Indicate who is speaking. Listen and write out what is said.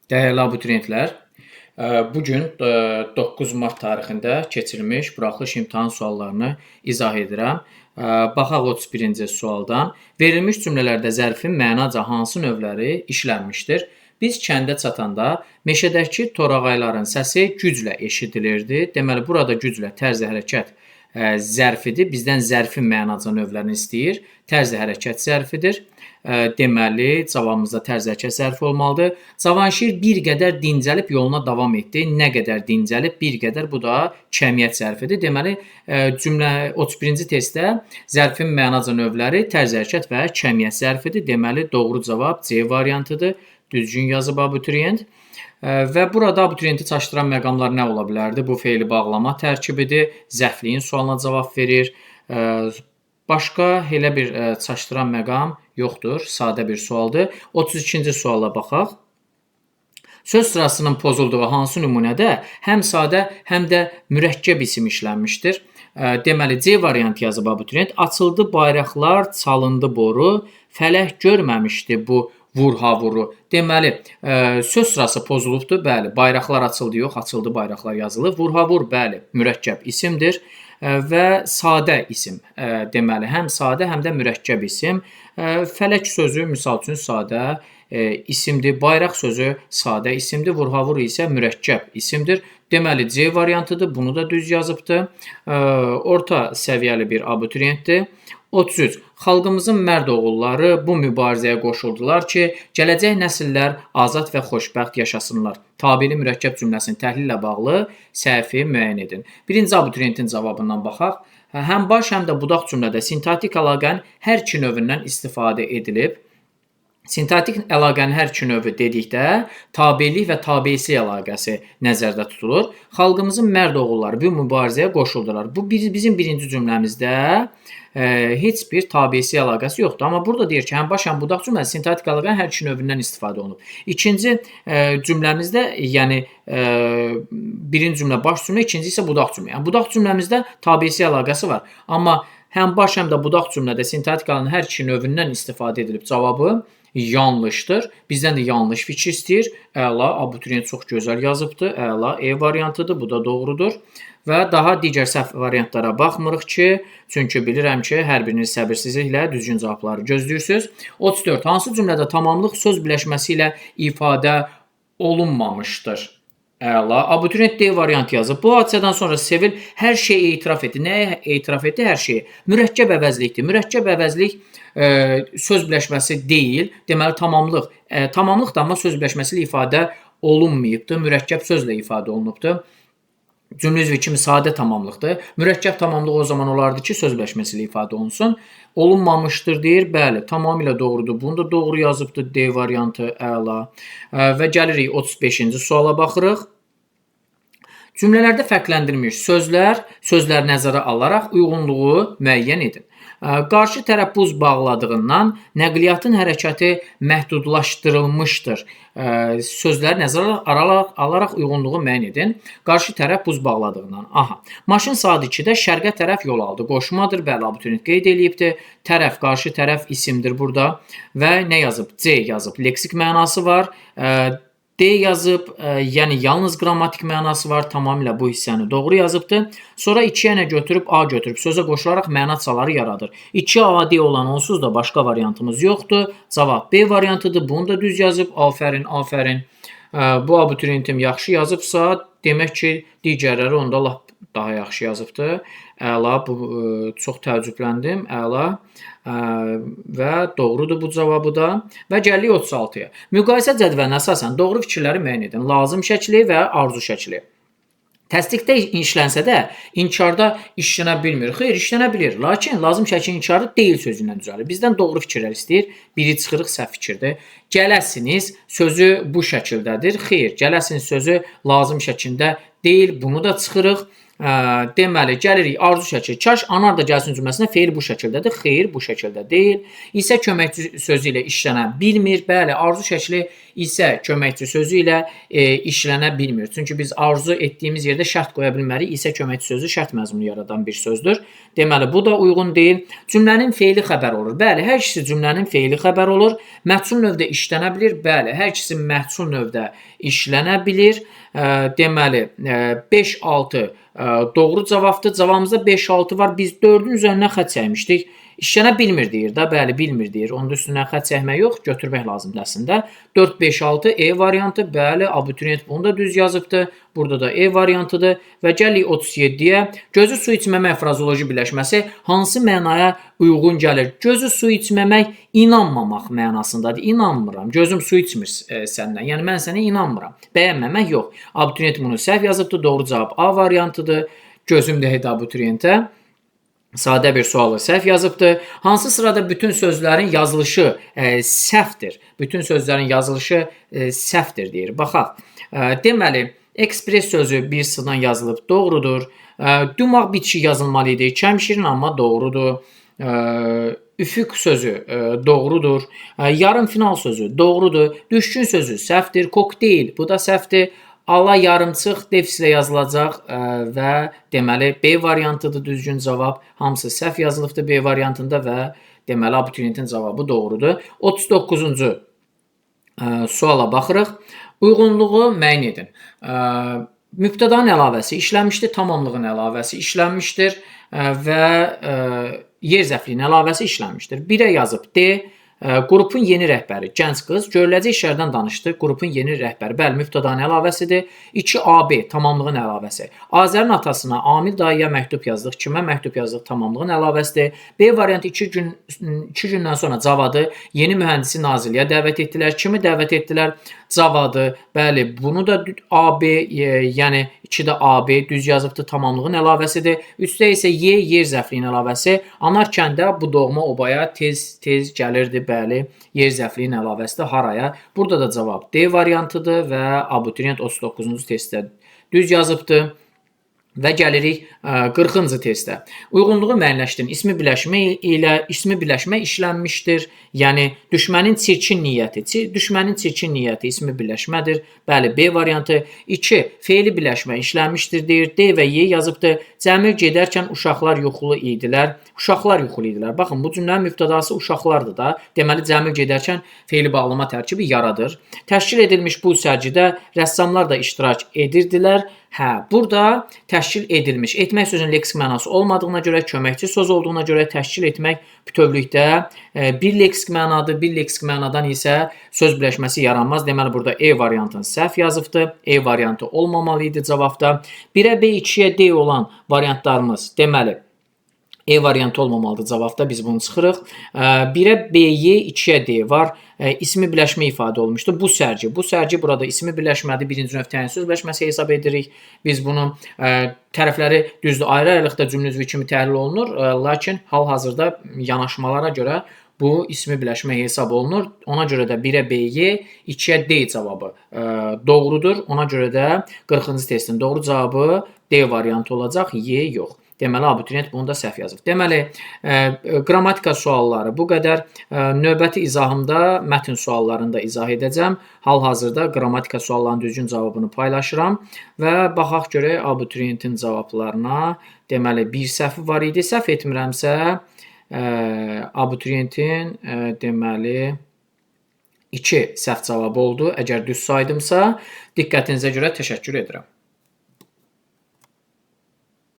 Speaker 1: Dəyərli abituriyentlər, bu gün 9 mart tarixində keçirilmiş buraxılış imtahan suallarını izah edirəm. Baxaq 31-ci sualdan. Verilmiş cümlələrdə zərfin mənaca hansı növləri işlənmişdir? Biz kəndə çatanda meşədəki torağayların səsi güclə eşidilirdi. Deməli, burada güclə tərzi hərəkət zərfidir. Bizdən zərfin mənaca növlərini istəyir. Tərzi hərəkət zərfidir. Deməli, cavabımızda tərzi hərəkət zərfi olmalıdır. Cavanşir bir qədər dincəlib yoluna davam etdi. Nə qədər dincəlib, bir qədər, bu da kəmiyyət zərfidir. Deməli, cümlə 31-ci testdə zərfin mənaca növləri tərzi hərəkət və kəmiyyət zərfidir. Deməli, doğru cavab C variantıdır. Düzgün yazıb abituriyent. Və burada abituriyenti çaşdıran məqamlar nə ola bilərdi? Bu feili bağlama tərkibidir, zəfliyin sualına cavab verir. Başqa elə bir çaşdıran məqam yoxdur, sadə bir sualdır. 32-ci suala baxaq. Söz sırasının pozulduğu hansı nümunədə həm sadə, həm də mürəkkəb isim işlənmişdir? Deməli, C variantı yazıb abituriyent. Açıldı bayraqlar, çalındı boru, fələk görməmişdi bu vur-havuru. Deməli, söz sırası pozulubdur. Bəli, bayraqlar açıldı yox, açıldı bayraqlar yazılıb. Vur-havur, bəli, mürəkkəb isimdir və sadə isim. Deməli, həm sadə, həm də mürəkkəb isim. Fələk sözü, misal üçün, sadə isimdir. Bayraq sözü sadə isimdir. Vur-havur isə mürəkkəb isimdir. Deməli, C variantıdır. Bunu da düz yazıbdır. Orta səviyyəli bir abituriyentdir. 33. Xalqımızın mərd oğulları bu mübarizəyə qoşuldular ki, gələcək nəsillər azad və xoşbəxt yaşasınlar. Tabeli mürəkkəb cümləsinin təhlillə bağlı səhvi müəyyən edin. Birinci abituriyentin cavabından baxaq. Həm baş, həm də budaq cümlədə sintaktik əlaqənin hər iki növündən istifadə edilib. Sintaktik əlaqənin hər iki növü dedikdə tabelik və tabeisi əlaqəsi nəzərdə tutulur. Xalqımızın mərd oğulları bu mübarizəyə qoşuldular. Bu bizim birinci cümləmizdə heç bir tabeisi əlaqəsi yoxdur. Amma burada deyir ki, həm baş, həm budaq cümləsi sintaktik əlaqənin hər iki növündən istifadə olunub. İkinci cümləmizdə, yəni birinci cümlə baş cümlə, ikinci isə budaq cümlə. Yəni budaq cümləmizdə tabeisi əlaqəsi var. Amma həm baş, həm də budaq cümlədə sintaktik əlaqənin hər iki növündən istifadə edilib. Cavabı yanlışdır. Bizdən də yanlış fikir istəyir. Əla, abituriyent çox gözəl yazıbdır. Əla, E variantıdır. Bu da doğrudur. Və daha digər səhv variantlara baxmırıq ki, çünki bilirəm ki, hər biriniz səbirsizliklə düzgün cavabları gözləyirsiniz. 34. Hansı cümlədə tamamlıq söz birləşməsi ilə ifadə olunmamışdır? Əla. Abituriyent D variantı yazıb. Bu hadisədən sonra Sevil hər şeyi etiraf etdi. Nəyə etiraf etdi? Hər şeyi. Mürəkkəb əvəzlikdir. Mürəkkəb əvəzlik söz birləşməsi deyil. Deməli, tamamlıq. Tamamlıqdır, amma söz birləşməsi ilə ifadə olunmayıbdır. Mürəkkəb sözlə ifadə olunubdur. Cümlə üzvü kimi sadə tamamlıqdır. Mürəkkəb tamamlıq o zaman olardı ki, söz birləşməsi ilə ifadə olunsun. Olunmamışdır deyir. Bəli, tamamilə doğrudur. Bunu da doğru yazıbdır. D variantı əla. Və gəlirik 35-ci suala baxırıq. Cümlələrdə fərqləndirilmiş sözlər nəzərə alaraq uyğunluğu müəyyən edin. Qarşı tərəf buz bağladığından nəqliyyatın hərəkəti məhdudlaşdırılmışdır. Sözləri nəzərə alaraq uyğunluğu müəyyən edin. Qarşı tərəf buz bağladığından. Aha. Maşın saat 2-də şərqə tərəf yol aldı. Qoşmadır, bəli, abituriyent qeyd eləyibdir. Tərəf, qarşı tərəf isimdir burada. Və nə yazıb? C yazıb. Leksik mənası var. D yazıb, yəni yalnız qrammatik mənası var. Tamamilə bu hissəni doğru yazıbdır. Sonra 2-yə nə götürüb? A götürüb. Sözə qoşularaq məna çaları yaradır. 2 adi olan onsuz da başqa variantımız yoxdur. Cavab B variantıdır. Bunu da düz yazıb. Afərin, afərin. Bu abituriyentim yaxşı yazıbsa, demək ki, digərləri onda lap daha yaxşı yazıbdır. Əla, çox təəccübləndim. Əla və doğrudur bu cavabı da. Və gəlirik 36-ya. Müqayisə cədvəlinə əsasən doğru fikirləri müəyyən edin. Lazım şəkli və arzu şəkli. Təsdiqdə işlənsə də inkarda işlənə bilmir. Xeyr, işlənə bilir. Lakin lazım şəkli inkarı deyil sözündən düzəlir. Bizdən doğru fikirlər istəyir. Biri çıxırıq, səhv fikirdir. Gələsiniz sözü bu şəkildədir. Xeyr, gələsiniz sözü lazım şəklində deyil. Bunu da çıxırıq. Deməli, gəlirik arzu şəkli. Kaş anar da gəlsin cümləsinə feil bu şəkildədir. Xeyr, bu şəkildə deyil. İsə köməkçi sözü ilə işlənə bilmir. Bəli, arzu şəkli isə köməkçi sözü ilə işlənə bilmir. Çünki biz arzu etdiyimiz yerdə şərt qoya bilmərik. İsə köməkçi sözü şərt məzmunu yaradan bir sözdür. Deməli, bu da uyğun deyil. Cümlənin feili xəbər olur. Bəli, hər ikisi cümlənin feili xəbər olur. Məhsul növdə işlənə bilir. Bəli, hər ikisi məhsul növdə işlənə bilir. Deməli, 5-6 doğru cavabdır. Cavabımızda 5-6 var. Biz 4-ün üzərindən xətt çəkmişdik. İşlənə bilmir deyir də. Bəli, bilmir deyir. Onun üstündən xətt çəkmək yox, götürmək lazımdır əslində. 4, 5, 6 E variantı. Bəli, abituriyent bunu da düz yazıbdır. Burada da E variantıdır. Və gəlirik 37-yə. Gözü su içməmək frazoloji birləşməsi hansı mənaya uyğun gəlir? Gözü su içməmək inanmamaq mənasındadır. İnanmıram. Gözüm su içmir səndən. Yəni mən sənə inanmıram. Bəyənməmək yox. Abituriyent bunu səhv yazıbdır. Doğru cavab A variantıdır. Gözüm deyildi abituriyentə. Sadə bir sualı səhv yazıbdır. Hansı sırada bütün sözlərin yazılışı səhvdir? Bütün sözlərin yazılışı səhvdir deyir. Baxaq. Deməli, ekspres sözü bir sıdan yazılıb. Doğrudur. Dumaq bitişi yazılmalı idi. Kəmşirin amma doğrudur. Üfüq sözü doğrudur. Yarım final sözü doğrudur. Düşkün sözü səhvdir. Kokteyl bu da səhvdir. Ala yarımçıq defislə yazılacaq və deməli B variantıdır düzgün cavab. Hamısı səhv yazılıbdır B variantında və deməli abituriyentin cavabı doğrudur. 39-cu suala baxırıq. Uyğunluğu müəyyən edin. Mübtədanın əlavəsi işlənmişdir, tamamlığın əlavəsi işlənmişdir və yer zərfliyin əlavəsi işlənmişdir. 1-ə yazıb D. Qrupun yeni rəhbəri, gənc qız, görüləcək işlərdən danışdı. Qrupun yeni rəhbəri, bəli, mübtədanın əlavəsidir. 2 AB, tamamlığın əlavəsi. Azərin atasına, Amil dayıya məktub yazdıq. Kimə məktub yazdıq? Tamamlığın əlavəsidir. B variantı 2 gündən sonra Cavadı yeni mühəndisi nazirliyə dəvət etdilər. Kimi dəvət etdilər? Cavadı. Bəli, bunu da AB, yəni 2-də AB düz yazıbdır, tamamlığın əlavəsidir. 3-də isə Y, yer zərfliyin əlavəsi. Anar kəndə bu doğma obaya tez gəlirdi. Bəli, yer zərfliyin əlavəsidir. Haraya? Burada da cavab D variantıdır və abituriyent 39-cu testdə düz yazıbdır. Və gəlirik 40-cı testə. Uyğunluğu müəyyənləşdirin. İsmi birləşmə işlənmişdir. Yəni, düşmənin çirkin niyyəti. Düşmənin çirkin niyyəti ismi birləşmədir. Bəli, B variantı. 2. Feili birləşmə işlənmişdir deyir. D və Y yazıbdır. Cəmil gedərkən uşaqlar yuxulu idilər. Uşaqlar yuxulu idilər. Baxın, bu cümlənin mübtədası uşaqlardır da. Deməli, Cəmil gedərkən feili bağlama tərkibi yaradır. Təşkil edilmiş bu sərgidə rəssamlar da iştirak edirdilər. Hə, burada təşkil edilmiş. Etmək sözünün leksik mənası olmadığına görə, köməkçi söz olduğuna görə təşkil etmək bütövlükdə bir leksik mənadır. Bir leksik mənadan isə söz birləşməsi yaranmaz. Deməli, burada E variantını səhv yazıbdır. E variantı olmamalı idi cavabda. 1-ə B, 2-yə D olan variantlarımız, deməli, E variantı olmamalıdır cavabda, biz bunu çıxırıq. 1-ə B-Y, 2-ə D var. İsmi birləşmə ifadə olmuşdur. Bu sərgi burada ismi birləşmədir. Birinci növ təyin söz birləşməsi hesab edirik. Biz bunu tərəfləri düzdür, ayrı-ayrılıqda cümlə üzvü kimi təhlil olunur. Lakin hal-hazırda yanaşmalara görə bu ismi birləşmə hesab olunur. Ona görə də 1-ə B-Y, 2-ə D cavabı doğrudur. Ona görə də 40-cı testin doğru cavabı D variantı olacaq, Y yox. Deməli, abituriyent bunu da səhv yazıb. Deməli, qrammatika sualları bu qədər. Növbəti izahımda mətn suallarını da izah edəcəm. Hal-hazırda qrammatika suallarının düzgün cavabını paylaşıram və baxaq görək abituriyentin cavablarına. Deməli, bir səhvi var idi. Səhv etmirəmsə, abituriyentin deməli 2 səhv cavabı oldu. Əgər düz saydımsa, diqqətinizə görə təşəkkür edirəm.